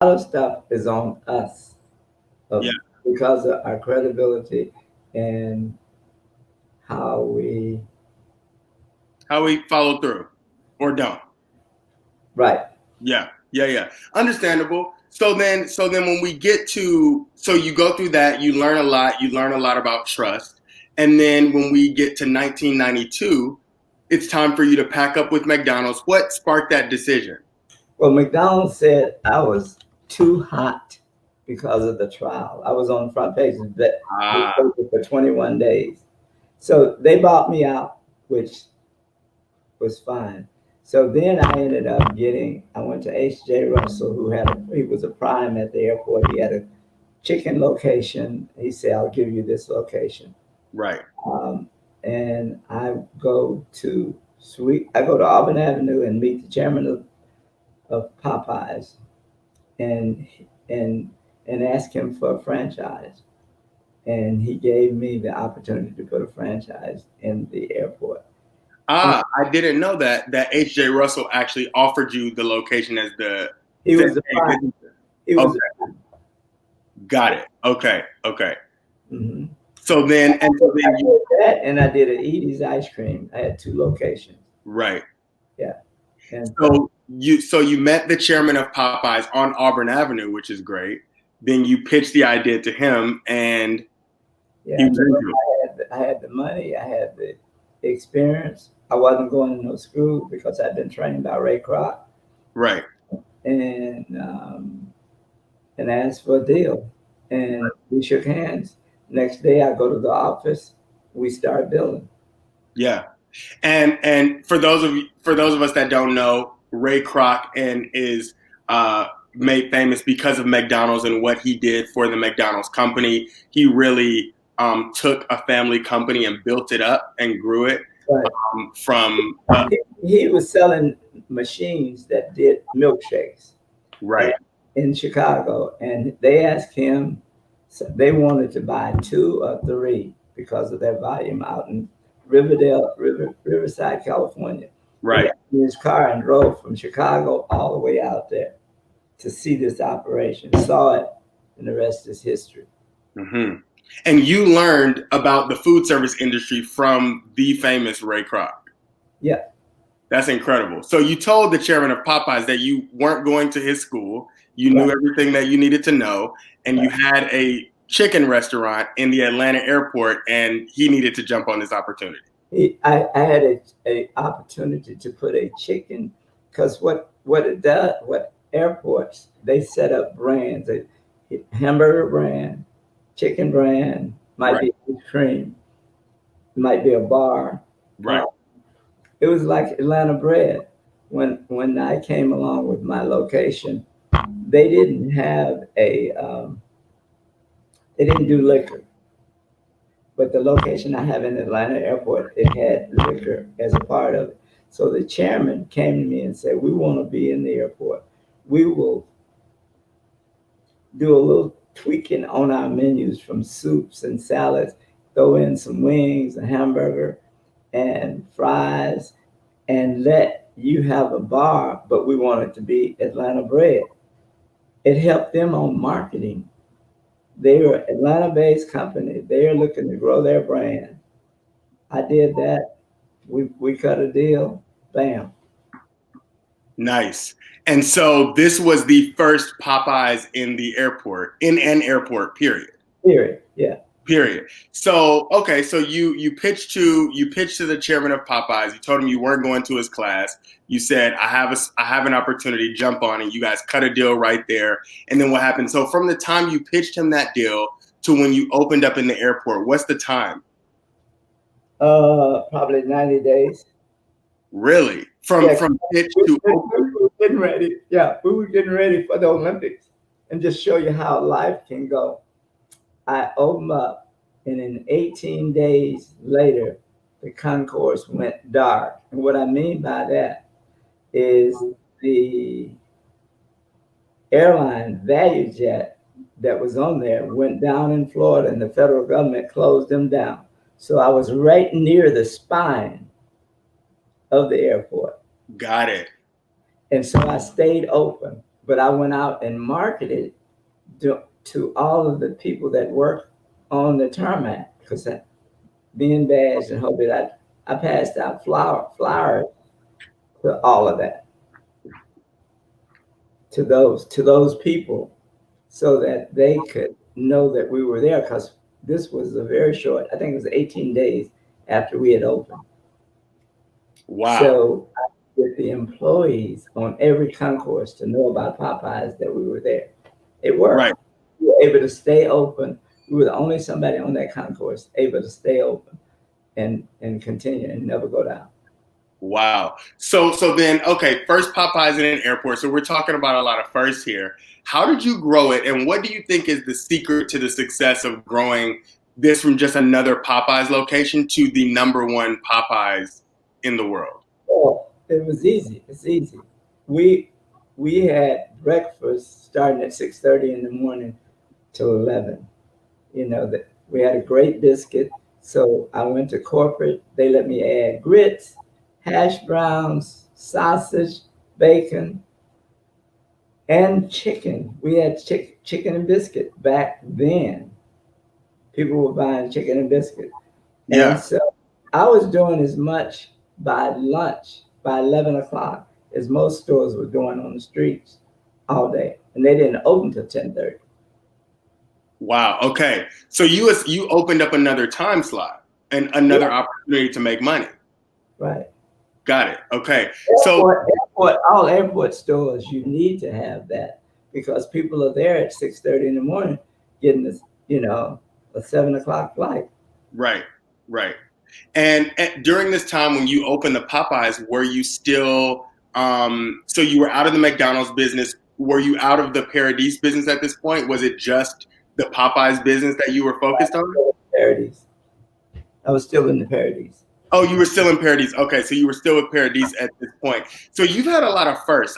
lot of stuff is on us Yeah. of, because of our credibility and how we, How we follow through or don't. right. Yeah. Yeah. Yeah. Understandable. So then when we get to, so you go through that, you learn a lot. You learn a lot about trust. And then when we get to 1992, it's time for you to pack up with McDonald's. What sparked that decision? Well, McDonald's said I was too hot because of the trial. I was on the front page of the Ah, newspaper for 21 days. So they bought me out, which was fine. So then I ended up getting, I went to H.J. Russell, he was a prime at the airport. He had a chicken location. He said, I'll give you this location. right. Um, and I go to Auburn Avenue and meet the chairman of Popeyes and and and ask him for a franchise. And he gave me the opportunity to put a franchise in the airport. And Ah, I didn't know that H.J. Russell actually offered you the location as the he said, was a hey, prime. He okay, was a got it. Okay, okay. mhm. So then I you did that, and I did an Edie's ice cream. I had two locations. right. Yeah, and So you met the chairman of Popeyes on Auburn Avenue, which is great. Then you pitched the idea to him, and he yeah, was because into it. I had the money, I had the experience. I wasn't going to no school because I'd been trained by Ray Kroc, Right. and and asked for a deal. And we shook hands. Next day, I go to the office. We start building. Yeah. And for those of us that don't know, Ray Kroc and is made famous because of McDonald's and what he did for the McDonald's company. He really took a family company and built it up and grew it But from he was selling machines that did milkshakes right, and, in Chicago, and they asked him. So they wanted to buy two or three because of their volume out in Riverside, California. He right. got in his car and drove from Chicago all the way out there to see this operation. Saw it, and the rest is history. Hmm. And you learned about the food service industry from the famous Ray Kroc. Yeah, That's incredible. So you told the chairman of Popeyes that you weren't going to his school. You right, knew everything that you needed to know, and you right. had a chicken restaurant in the Atlanta airport, and he needed to jump on this opportunity. I had a opportunity to put a chicken because what it does, what airports they set up brands, a hamburger brand, chicken brand, might Right, be ice cream, might be a bar. Uh, right, it was like Atlanta bread. When I came along with my location, they didn't have they didn't do liquor. But the location I have in Atlanta Airport, it had liquor as a part of it. So the chairman came to me and said, "We want to be in the airport. We will do a little tweaking on our menus from soups and salads, throw in some wings, a hamburger, and fries, and let you have a bar, but we want it to be Atlanta bread." It helped them on marketing. They were Atlanta-based company. They are looking to grow their brand. I did that. We cut a deal. Bam. nice. And so this was the first Popeyes in the airport, in an airport, period. Period. Yeah. Period. So okay, so you pitched to the chairman of Popeyes. You told him you weren't going to his class. You said I have an opportunity. Jump on it. You guys cut a deal right there. And then what happened? So from the time you pitched him that deal to when you opened up in the airport, what's the time? Probably 90 days. Really? From Yeah. from pitch We, to we open? were getting ready. Yeah. We were getting ready for the Olympics and just show you how life can go. I opened up, and in 18 days later, the concourse went dark. And what I mean by that is the airline value jet that was on there went down in Florida, and the federal government closed them down. So I was right near the spine of the airport. Got it. And so I stayed open. but I went out and marketed to all of the people that work on the tarmac, because being badged and hoping I passed out flyers to all of that, to those people, so that they could know that we were there, because this was a very short, I think it was 18 days after we had opened. Wow. So I get the employees on every concourse to know about Popeyes, that we were there. It worked. Right. We were able to stay open. We were the only somebody on that concourse able to stay open and continue and never go down. Wow. So then, okay, first Popeyes in an airport. So we're talking about a lot of firsts here. How did you grow it, and what do you think is the secret to the success of growing this from just another Popeyes location to the #1 Popeyes in the world? Oh, it was easy. It's easy. We had breakfast starting at 6:30 in the morning till 11. That we had a great biscuit. So I went to corporate. They let me add grits, hash browns, sausage, bacon, and chicken. We had chicken and biscuit back then. People were buying chicken and biscuit. Yeah. And so I was doing as much by lunch, by 11 o'clock, as most stores were doing on the streets all day. And they didn't open till 10:30. Wow. Okay. So you opened up another time slot and another opportunity to make money. Right. Got it. Okay. All airport stores, you need to have that, because people are there at 6:30 in the morning getting this, a 7 o'clock flight. Right. Right. And during this time when you opened the Popeyes, were you still, so you were out of the McDonald's business? Were you out of the Paradise business at this point? Was it just the Popeyes business that you were focused on? Paradise. I was still in the Paradise. Oh, you were still in Paradise. Okay, so you were still with Paradise at this point. So you've had a lot of firsts.